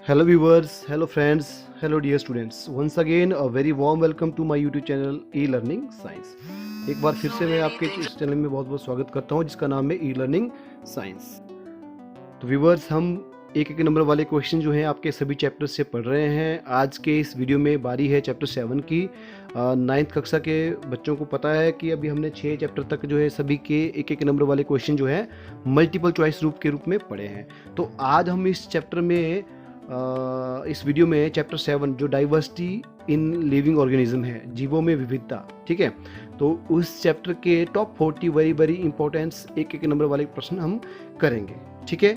Hello viewers, hello friends, hello dear students. Once again a very warm welcome to my YouTube channel e-learning science. एक बार फिर से मैं आपके इस channel में बहुत बहुत स्वागत करता हूं जिसका नाम है ई-लर्निंग साइंस। तो व्यूवर्स, हम एक एक नंबर वाले क्वेश्चन जो हैं आपके सभी चैप्टर से पढ़ रहे हैं। आज के इस वीडियो में बारी है चैप्टर 7 की। 9th कक्षा के बच्चों को पता है कि अभी हमने 6 चैप्टर तक जो है सभी के एक एक नंबर वाले क्वेश्चन जो है मल्टीपल चॉइस रूप में पढ़े हैं। तो आज हम इस चैप्टर में इस वीडियो में चैप्टर 7 जो डाइवर्सिटी इन लिविंग ऑर्गेनिज्म है, जीवों में विविधता, ठीक है, तो उस चैप्टर के टॉप 40 वेरी इंपॉर्टेंस एक एक नंबर वाले प्रश्न हम करेंगे, ठीक है।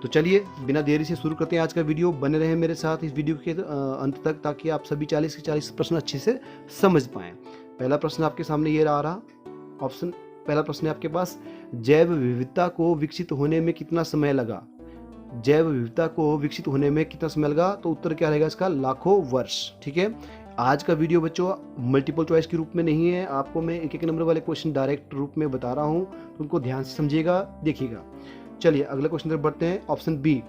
तो चलिए बिना देरी से शुरू करते हैं आज का वीडियो। बने रहें मेरे साथ इस वीडियो के अंत तक ताकि आप सभी 40 के 40 प्रश्न अच्छे से समझ पाएँ। पहला प्रश्न आपके सामने ये आ रहा ऑप्शन, पहला प्रश्न है आपके पास, जैव विविधता को विकसित होने में कितना समय लगा? जैव विविधता को विकसित होने में कितना समय लगा? तो उत्तर क्या रहेगा इसका? लाखों वर्ष, ठीक है। आज का वीडियो बच्चों मल्टीपल चॉइस के रूप में नहीं है, आपको मैं एक एक नंबर वाले क्वेश्चन डायरेक्ट रूप में बता रहा हूं, तो उनको ध्यान से समझिएगा, देखिएगा। चलिए अगले क्वेश्चन तरफ बढ़ते हैं। ऑप्शन बी,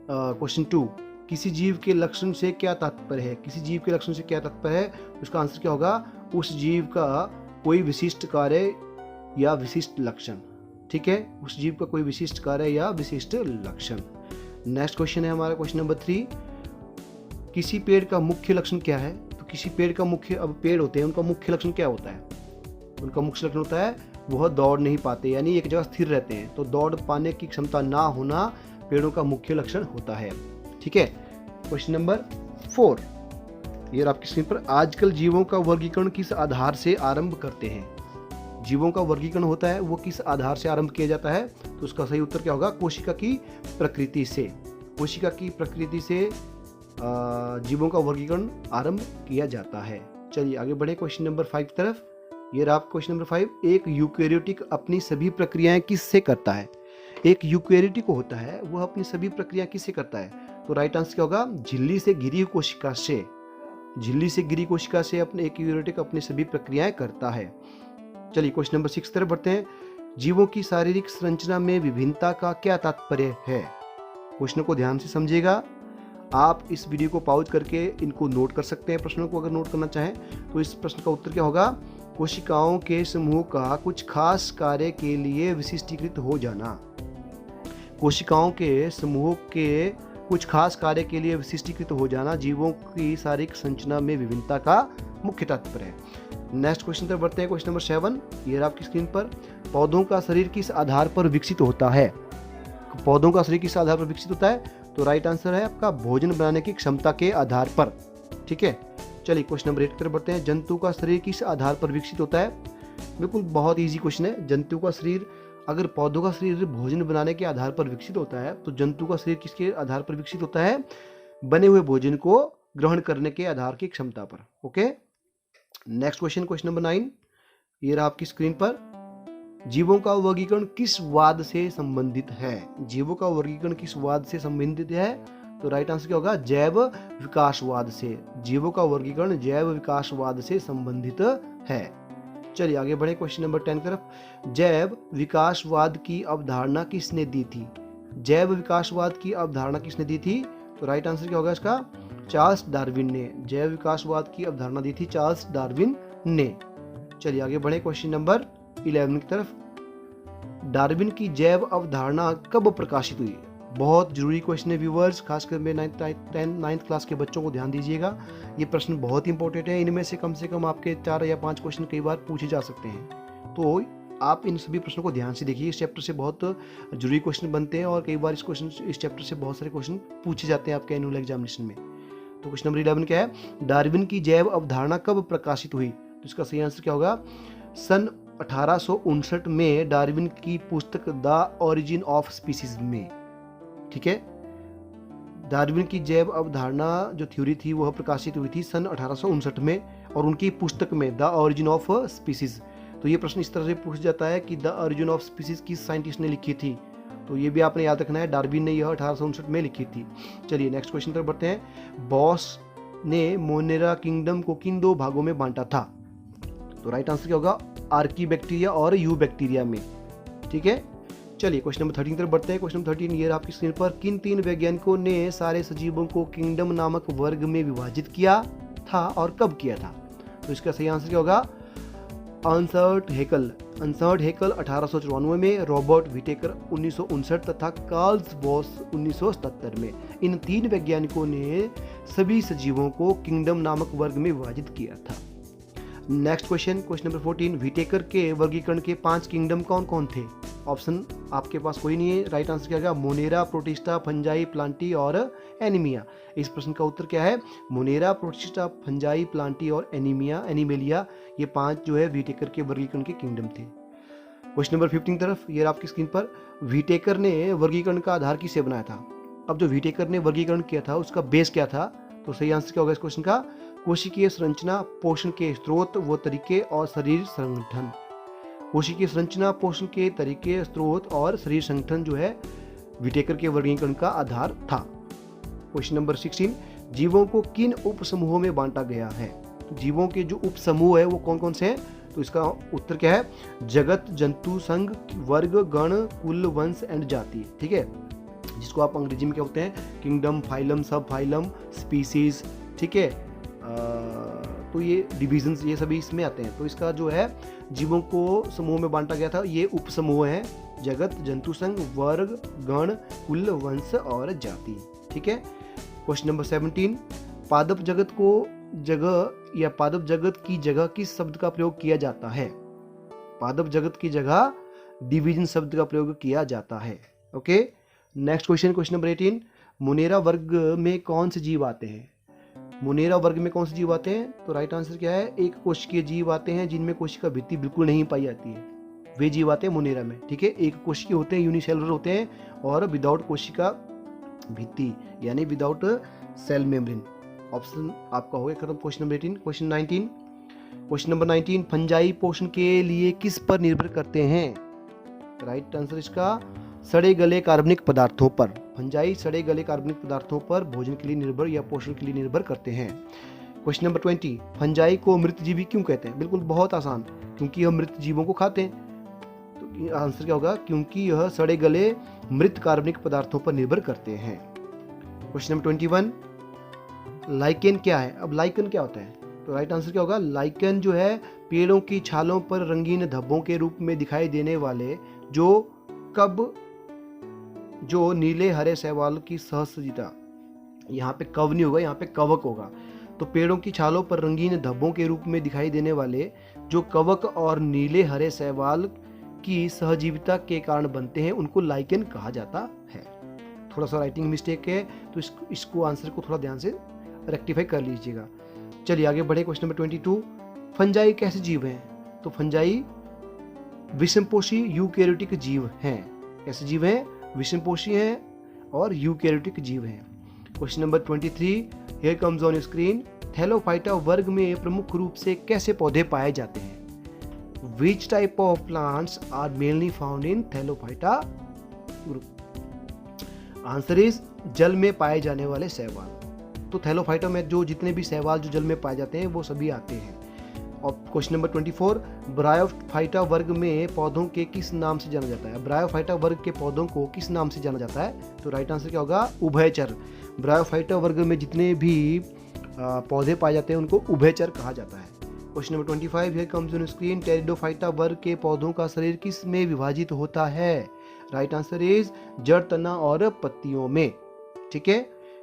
क्वेश्चन 2, किसी जीव के लक्षण से क्या तात्पर्य है? किसी जीव के लक्षण से क्या तात्पर्य है? उसका आंसर क्या होगा? उस जीव का कोई विशिष्ट कार्य या विशिष्ट लक्षण, ठीक है, उस जीव का कोई विशिष्ट कार्य या विशिष्ट लक्षण। नेक्स्ट क्वेश्चन है हमारा क्वेश्चन नंबर 3, किसी पेड़ का मुख्य लक्षण क्या है? तो किसी पेड़ का मुख्य, अब पेड़ होते हैं उनका मुख्य लक्षण क्या होता है? उनका मुख्य लक्षण होता है वह दौड़ नहीं पाते, यानी एक जगह स्थिर रहते हैं, तो दौड़ पाने की क्षमता ना होना पेड़ों का मुख्य लक्षण होता है, ठीक है। क्वेश्चन नंबर 4, ये आपकी स्क्रीन पर, आजकल जीवों का वर्गीकरण किस आधार से आरंभ करते हैं? जीवों का वर्गीकरण होता है वो किस आधार से आरंभ किया जाता है? तो उसका सही उत्तर क्या होगा? कोशिका की प्रकृति से। कोशिका की प्रकृति से जीवों का वर्गीकरण आरंभ किया जाता है। चलिए आगे बढ़े क्वेश्चन नंबर 5 की तरफ। ये रहा क्वेश्चन नंबर 5, एक यूकेरियोटिक अपनी सभी प्रक्रियाएं किससे करता है? एक यूकेरियोटिक होता है वह अपनी सभी प्रक्रिया किससे करता है? तो राइट आंसर क्या होगा? झिल्ली से घिरी कोशिका से। झिल्ली से घिरी कोशिका से अपने एक यूकेरियोटिक अपनी सभी प्रक्रियाएं करता है। चलिए क्वेश्चन नंबर 6 तरफ बढ़ते हैं। जीवों की शारीरिक संरचना में विभिन्नता का क्या तात्पर्य है? क्वेश्चन को ध्यान से समझिएगा। आप इस वीडियो को पॉज करके इनको नोट कर सकते हैं, प्रश्नों को अगर नोट करना चाहें तो। इस प्रश्न का उत्तर क्या होगा? कोशिकाओं के समूह का कुछ खास कार्य के लिए विशिष्टीकृत हो जाना। कोशिकाओं के समूह के कुछ खास कार्य के लिए विशिष्टीकृत हो जाना जीवों की शारीरिक संरचना में विभिन्नता का मुख्य तात्पर्य है। नेक्स्ट क्वेश्चन तक बढ़ते हैं। क्वेश्चन नंबर 7, ये आपकी स्क्रीन पर, पौधों का शरीर किस आधार पर विकसित होता है? पौधों का शरीर किस आधार पर विकसित होता है? तो राइट आंसर है आपका भोजन बनाने की क्षमता के आधार पर, ठीक है। चलिए क्वेश्चन नंबर 8 की तरफ बढ़ते हैं। जंतु का शरीर किस आधार पर विकसित होता है? बिल्कुल बहुत ईजी क्वेश्चन है। जंतु का शरीर, अगर पौधों का शरीर भोजन बनाने के आधार पर विकसित होता है तो जंतु का शरीर किसके आधार पर विकसित होता है? बने हुए भोजन को ग्रहण करने के आधार की क्षमता पर, okay. Next question, question number 9, ये रहा आपकी स्क्रीन पर, जीवों का वर्गीकरण किस वाद से संबंधित है? जीवों का वर्गीकरण किस वाद से संबंधित है? तो राइट आंसर क्या होगा? जैव विकासवाद से। जीवों का वर्गीकरण जैव विकासवाद से संबंधित है। चलिए आगे बढ़े क्वेश्चन नंबर 10 की तरफ। जैव विकासवाद की अवधारणा किसने दी थी? जैव विकासवाद की अवधारणा किसने दी थी? तो राइट आंसर क्या होगा इसका? चार्ल्स डार्विन ने। जैव विकासवाद की अवधारणा दी थी चार्ल्स डार्विन ने। चलिए आगे बढ़े क्वेश्चन नंबर 11 की तरफ। डार्विन की जैव अवधारणा कब प्रकाशित हुई? बहुत जरूरी क्वेश्चन है व्यूवर्स, खासकर मैं 9th क्लास के बच्चों को ध्यान दीजिएगा। ये प्रश्न बहुत इंपॉर्टेंट है, इनमें से कम आपके 4 या 5 क्वेश्चन कई बार पूछे जा सकते हैं, तो आप इन सभी प्रश्नों को ध्यान से देखिए। इस चैप्टर से बहुत जरूरी क्वेश्चन बनते हैं और कई बार इस चैप्टर से बहुत सारे क्वेश्चन पूछे जाते हैं आपके एनुअल एग्जामिनेशन में। तो क्वेश्चन नंबर 11 क्या है? डार्विन की जैव अवधारणा कब प्रकाशित हुई? तो इसका सही आंसर क्या होगा? सन 1859 में डार्विन की पुस्तक द ओरिजिन ऑफ स्पीसीज में, ठीक है। डार्विन की जैव अवधारणा जो थ्योरी थी वह प्रकाशित हुई थी सन 1859 में, और उनकी पुस्तक में द ओरिजिन ऑफ स्पीसीज। तो ये प्रश्न इस तरह से पूछा जाता है कि द ओरिजिन ऑफ स्पीसीज किस साइंटिस्ट ने लिखी थी? तो ये भी आपने याद रखना है, डार्विन ने यह 1859 में लिखी थी। चलिए नेक्स्ट क्वेश्चन पर बढ़ते हैं। बॉस ने मोनेरा किंगडम को किन 2 भागों में बांटा था? तो राइट आंसर क्या होगा? आर्की बैक्टीरिया और यू बैक्टीरिया में, ठीक है। चलिए क्वेश्चन नंबर 13 तरफ बढ़ते हैं। क्वेश्चन नंबर 13 ये आपकी स्क्रीन पर, किन 3 वैज्ञानिकों ने सारे सजीवों को किंगडम नामक वर्ग में विभाजित किया था और कब किया था? तो इसका सही आंसर क्या होगा? अर्नस्ट हेकल 1894 में, रॉबर्ट विटेकर 1959 तथा कार्ल बॉस 1977 में। इन 3 वैज्ञानिकों ने सभी सजीवों को किंगडम नामक वर्ग में विभाजित किया था। नेक्स्ट क्वेश्चन नंबर 14, विटेकर के वर्गीकरण के 5 किंगडम कौन कौन थे? ऑप्शन आपके पास कोई नहीं है, राइट आंसर क्या होगा? मोनेरा, प्रोटिस्टा, फंजाई, प्लांटी और एनीमिया। इस प्रश्न का उत्तर क्या है? मोनेरा, प्रोटिस्टा, फंजाई, प्लांटी और एनिमेलिया, ये 5 जो है विटेकर के वर्गीकरण के किंगडम थे। क्वेश्चन नंबर 15 तरफ, ये आपकी स्क्रीन पर, विटेकर ने वर्गीकरण का आधार किसे बनाया था? अब जो विटेकर ने वर्गीकरण किया था उसका बेस क्या था? तो सही आंसर क्या होगा इस क्वेश्चन का? कोशिकीय संरचना, पोषण के स्रोत व तरीके और शरीर संगठन। कोशिकीय संरचना, पोषण के तरीके, स्रोत और शरीर संगठन जो है विटेकर के वर्गीकरण का आधार था। क्वेश्चन नंबर 16, जीवों को किन उप समूहों में बांटा गया है? तो जीवों के जो उप समूह है वो कौन कौन से हैं? तो इसका उत्तर क्या है? जगत, जंतु संघ, वर्ग, गण, कुल, वंश एंड जाति। ठीक है, जिसको आप अंग्रेजी में क्या बोलते हैं? किंगडम, फाइलम, सब फाइलम, स्पीसीज। ठीक है, तो ये डिविजन्स ये सभी इसमें आते हैं। तो इसका जो है जीवों को समूह में बांटा गया था, ये उप समूह हैं: जगत, जंतु संघ, वर्ग, गण, कुल, वंश और जाति। ठीक है। क्वेश्चन नंबर 17, पादप जगत को जगह या पादप जगत की जगह किस शब्द का प्रयोग किया जाता है? पादप जगत की जगह डिवीजन शब्द का प्रयोग किया जाता है। ओके। नेक्स्ट क्वेश्चन नंबर 18, मुनेरा वर्ग में कौन से जीव आते हैं? मुनेरा वर्ग में कौन से जीव आते हैं? तो राइट आंसर क्या है? एक कोशिकीय जीव आते हैं जिनमें कोशिका भित्ति बिल्कुल नहीं पाई जाती है, वे जीव आते हैं मुनेरा में। ठीक है, एक कोशिकीय होते हैं, यूनिसेलुलर होते हैं और विदाउट कोशिका भित्ति यानी विदाउट सेल मेम्ब्रेन। ऑप्शन आपका हो गया खत्म। Question number 18। Question number 19, fungi पोषण के लिए किस पर निर्भर करते हैं? राइट आंसर इसका सड़े गले कार्बनिक पदार्थों पर। फंजाई सड़े गले कार्बनिक पदार्थों पर भोजन के लिए निर्भर या पोषण के लिए निर्भर करते हैं। क्वेश्चन नंबर 20, फंजाई को मृतजीवी क्यों कहते हैं? बिल्कुल बहुत आसान, क्योंकि यह मृत जीवों को खाते हैं। तो आंसर क्या होगा? क्योंकि यह सड़े गले मृत कार्बनिक पदार्थों पर निर्भर करते हैं। क्वेश्चन नंबर 21, लाइकेन क्या है? अब लाइकेन क्या होता है? तो राइट आंसर क्या होगा? लाइकेन जो है पेड़ों की छालों पर रंगीन धब्बों के रूप में दिखाई देने वाले जो नीले हरे शैवाल की सहसजिता, यहाँ पे कव नहीं होगा, यहाँ पे कवक होगा। तो पेड़ों की छालों पर रंगीन धब्बों के रूप में दिखाई देने वाले जो कवक और नीले हरे शैवाल की सहजीविता के कारण बनते हैं उनको लाइकेन कहा जाता है। थोड़ा सा राइटिंग मिस्टेक है तो इसको आंसर को थोड़ा ध्यान से रेक्टिफाई कर लीजिएगा। चलिए आगे बढ़े। क्वेश्चन नंबर 22, फंजाई कैसे जीव हैं? तो फंजाई विषमपोषी यूकैरियोटिक जीव हैं। कैसे जीव हैं? विषमपोषी हैं और यूकैरियोटिक जीव हैं। Question number 23, here comes on screen, Thallophyta वर्ग में प्रमुख रूप से कैसे पौधे पाए जाते हैं? Which type of plants are mainly found in Thallophyta group? Answer is जल में पाए जाने वाले शैवाल। तो थैलोफाइटा में जो जितने भी शैवाल जो जल में पाए जाते हैं वो सभी आते हैं। और क्वेश्चन नंबर 24, ब्रायोफाइटा वर्ग में पौधों के किस नाम से जाना जाता है? ब्रायोफाइटा वर्ग के पौधों को किस नाम से जाना जाता है? तो राइट आंसर क्या होगा? उभयचर। ब्रायोफाइटा वर्ग में जितने भी पौधे पाए जाते हैं उनको उभयचर कहा जाता है। Question number 25, here comes on screen, pteridophyta वर्ग के पौधों का शरीर किस में विभाजित होता है? राइट आंसर इज जड़, तना और पत्तियों में। ठीक है।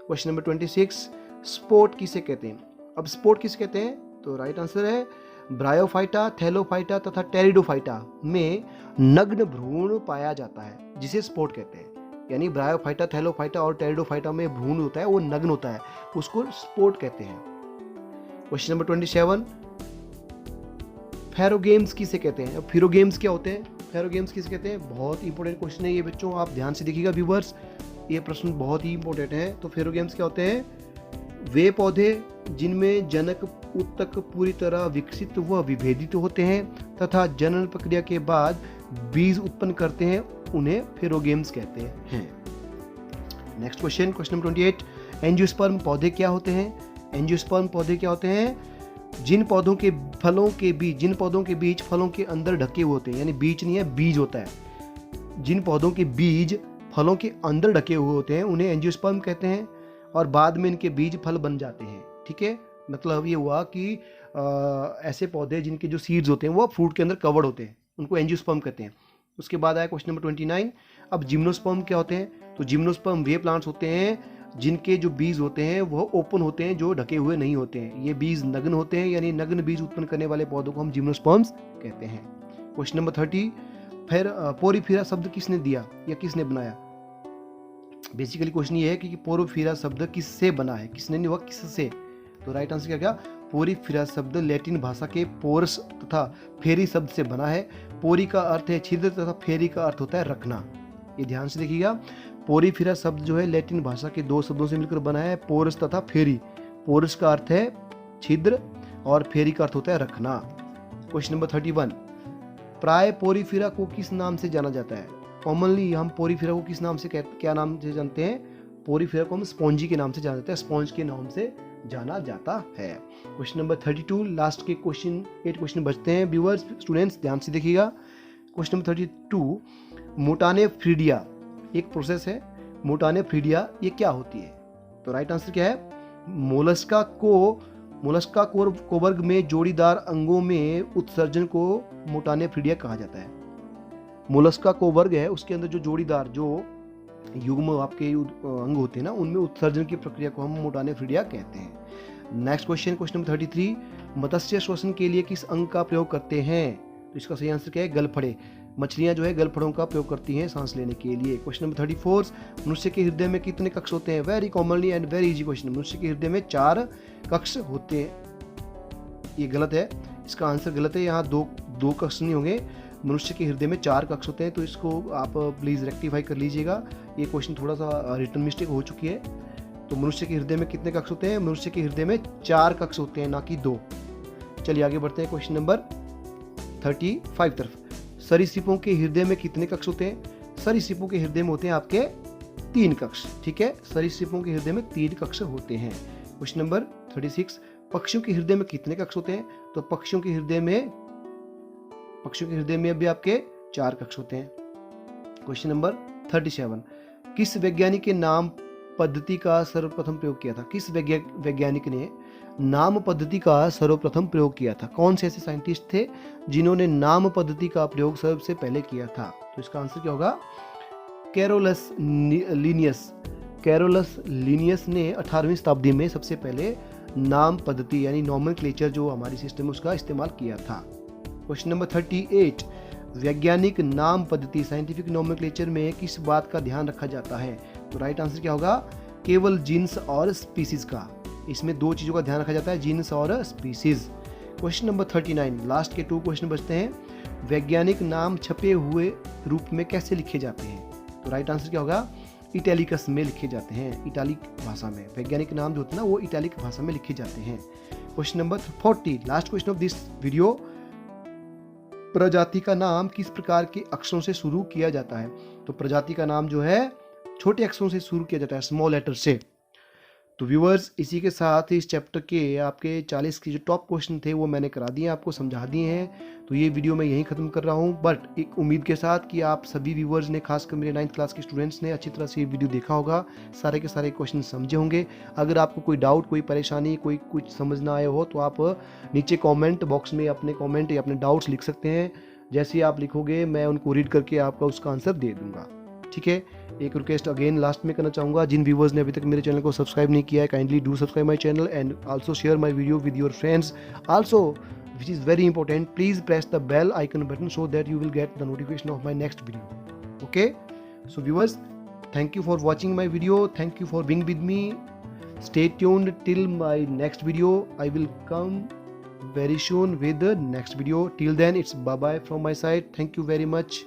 क्वेश्चन नंबर 26, स्पोर्ट किसे कहते हैं? अब स्पोर्ट किसे कहते हैं? तो राइट आंसर है ब्रायोफाइटा, थैलोफाइटा तथा टेरिडोफाइटा में नग्न भ्रूण पाया जाता है जिसे स्पोर्ट कहते हैं। यानी ब्रायोफाइटा, थैलोफाइटा और टेरिडोफाइटा में भ्रूण होता है वो नग्न होता है, उसको स्पोर्ट कहते हैं। क्वेश्चन नंबर 27, फेरोगेम्स किसे कहते हैं? अब फेरोगेम्स क्या होते हैं? फेरोगेम्स किसे कहते हैं? बहुत इंपॉर्टेंट क्वेश्चन है ये बच्चों, आप ध्यान से देखिएगा व्यूअर्स, ये प्रश्न बहुत ही इंपॉर्टेंट है। तो फेरोगेम्स क्या होते हैं? वे पौधे जिनमें जनक ऊतक पूरी तरह विकसित व विभेदित होते हैं तथा जनन प्रक्रिया के बाद बीज उत्पन्न करते हैं उन्हें फेरोगेम्स कहते हैं। नेक्स्ट क्वेश्चन नंबर 28, एंजियोस्पर्म पौधे क्या होते हैं? एंजियोस्पर्म पौधे क्या होते हैं? जिन पौधों के बीज फलों के अंदर ढके हुए होते हैं, यानी बीज नहीं है, बीज होता है। जिन पौधों के बीज फलों के अंदर ढके हुए होते हैं उन्हें एंजियोस्पर्म कहते हैं, और बाद में इनके बीज फल बन जाते हैं। ठीक है, मतलब ये हुआ कि ऐसे पौधे जिनके जो सीड्स होते हैं वो फ्रूट के अंदर कवर्ड होते हैं, उनको एंजियोस्पर्म कहते हैं। उसके बाद आया क्वेश्चन नंबर 29। अब जिम्नोस्पर्म क्या होते हैं? तो जिम्नोस्पर्म वे प्लांट्स होते हैं जिनके जो बीज होते हैं वह ओपन होते हैं, जो ढके हुए नहीं होते हैं। ये बीज नग्न होते हैं, यानी नग्न बीज उत्पन्न करने वाले पौधों को हम जिम्नोस्पर्म्स कहते हैं। Question number 30। फिर पोरीफेरा शब्द किसने दिया या किसने बनाया? बेसिकली क्वेश्चन ये है कि पोरीफेरा शब्द किससे बना है, किसने नहीं हुआ, किससे। तो राइट आंसर क्या? पोरीफेरा शब्द लैटिन भाषा के पोरस तथा फेरी शब्द से बना है। पोरी का अर्थ है छिद्र तथा फेरी का अर्थ होता है रखना। ये ध्यान से देखिएगा, पोरीफेरा शब्द जो है लैटिन भाषा के दो शब्दों से मिलकर बना है, पोरस तथा फेरी। पोरस का अर्थ है छिद्र और फेरी का अर्थ होता है रखना। Question number 31। प्राय पोरीफेरा को किस नाम से जाना जाता है? कॉमनली हम पोरीफेरा को किस नाम से क्या नाम से जानते हैं? पोरीफेरा को हम स्पॉन्जी के नाम से जानते हैं, स्पॉन्ज के नाम से जाना जाता है। क्वेश्चन नंबर 32, लास्ट के क्वेश्चन 8 क्वेश्चन बचते हैं। व्यूअर्स, स्टूडेंट्स ध्यान से देखिएगा। क्वेश्चन नंबर 32, मोटानेफ्रीडिया एक प्रोसेस है। मोटानेफ्रीडिया ये क्या होती है? तो राइट आंसर क्या है? मोलस्का को वर्ग में जोड़ीदार अंगों में उत्सर्जन को मोटानेफ्रीडिया कहा जाता है। मोलस्का को वर्ग है, उसके अंदर जो जोड़ीदार जो युग्म आपके अंग होते हैं ना, उनमें उत्सर्जन की प्रक्रिया को हम मोटानेफ्रीडिया कहते हैं। नेक्स्ट क्वेश्चन, क्वेश्चन नंबर 33, मत्स्य श्वसन के लिए किस अंग का प्रयोग करते हैं? तो इसका सही आंसर क्या है? गलफड़े। मछलियां जो है गलफड़ों का प्रयोग करती हैं सांस लेने के लिए। क्वेश्चन नंबर 34, मनुष्य के हृदय में कितने कक्ष होते हैं? Very commonly and very easy question. मनुष्य के हृदय में 4 कक्ष होते हैं। ये गलत है, इसका आंसर गलत है। यहाँ दो कक्ष नहीं होंगे, मनुष्य के हृदय में 4 कक्ष होते हैं। तो इसको आप प्लीज़ रेक्टिफाई कर लीजिएगा, ये क्वेश्चन थोड़ा सा रिटर्न मिस्टेक हो चुकी है। तो मनुष्य के हृदय में कितने कक्ष होते हैं? मनुष्य के हृदय में 4 कक्ष होते हैं, ना कि 2। चलिए आगे बढ़ते हैं क्वेश्चन नंबर 35 तरफ। सरीसृपों के हृदय में कितने कक्ष होते हैं? सरीसृपों के हृदय में होते हैं आपके 3 कक्ष। ठीक है, सरीसृपों के हृदय में 3 कक्ष होते हैं। क्वेश्चन नंबर 36, पक्षियों के हृदय में कितने कक्ष होते हैं? तो पक्षियों के हृदय में भी आपके 4 कक्ष होते हैं। क्वेश्चन नंबर 37, किस वैज्ञानिक के नाम पद्धति का सर्वप्रथम प्रयोग किया था? किस वैज्ञानिक ने नाम पद्धति का सर्वप्रथम प्रयोग किया था? कौन से ऐसे साइंटिस्ट थे जिन्होंने नाम पद्धति का प्रयोग सबसे पहले किया था? तो इसका आंसर क्या होगा? कैरोलस लीनियस ने 18वीं शताब्दी में सबसे पहले नाम पद्धति यानी नॉमेनक्लेचर जो हमारी सिस्टम है उसका इस्तेमाल किया था। क्वेश्चन नंबर 38, वैज्ञानिक नाम पद्धति साइंटिफिक नॉमेनक्लेचर में किस बात का ध्यान रखा जाता है? तो राइट आंसर क्या होगा? केवल जीन्स और स्पीसीज का। इसमें 2 चीज़ों का ध्यान रखा जाता है, जीन्स और स्पीसीज। क्वेश्चन नंबर 39, लास्ट के 2 क्वेश्चन बचते हैं। वैज्ञानिक नाम छपे हुए रूप में कैसे लिखे जाते हैं? तो राइट आंसर क्या होगा? इटैलिकस में लिखे जाते हैं, इटालिक भाषा में। वैज्ञानिक नाम जो होते हैं ना वो इटालिक भाषा में लिखे जाते हैं। Question number 40, last question of this video, प्रजाति का नाम किस प्रकार के अक्षरों से शुरू किया जाता है? तो प्रजाति का नाम जो है छोटे अक्षरों से शुरू किया जाता है, स्मॉल लेटर से। तो व्यूअर्स, इसी के साथ इस चैप्टर के आपके 40 के जो टॉप क्वेश्चन थे वो मैंने करा दिए, आपको समझा दिए हैं। तो ये वीडियो मैं यहीं ख़त्म कर रहा हूँ, बट एक उम्मीद के साथ कि आप सभी व्यूअर्स ने, खासकर मेरे 9th क्लास के स्टूडेंट्स ने अच्छी तरह से ये वीडियो देखा होगा, सारे के सारे क्वेश्चन समझे होंगे। अगर आपको कोई डाउट, कोई परेशानी, कोई कुछ समझ ना आए हो तो आप नीचे कॉमेंट बॉक्स में अपने कॉमेंट या अपने डाउट्स लिख सकते हैं। जैसे आप लिखोगे मैं उनको रीड करके आपका उसका आंसर दे दूंगा। ठीक है, एक रिक्वेस्ट अगेन लास्ट में करना चाहूँगा, जिन व्यूवर्स ने अभी तक मेरे चैनल को सब्सक्राइब नहीं किया है, kindly do subscribe my channel and also share my video with your friends. Also which is very important, please press the bell icon button so that you will get the notification of my next video. Okay, so viewers, thank you for watching my video, thank you for being with me. Stay tuned till my next video. I will come very soon with the next video. Till then, it's bye bye from my side. Thank you very much.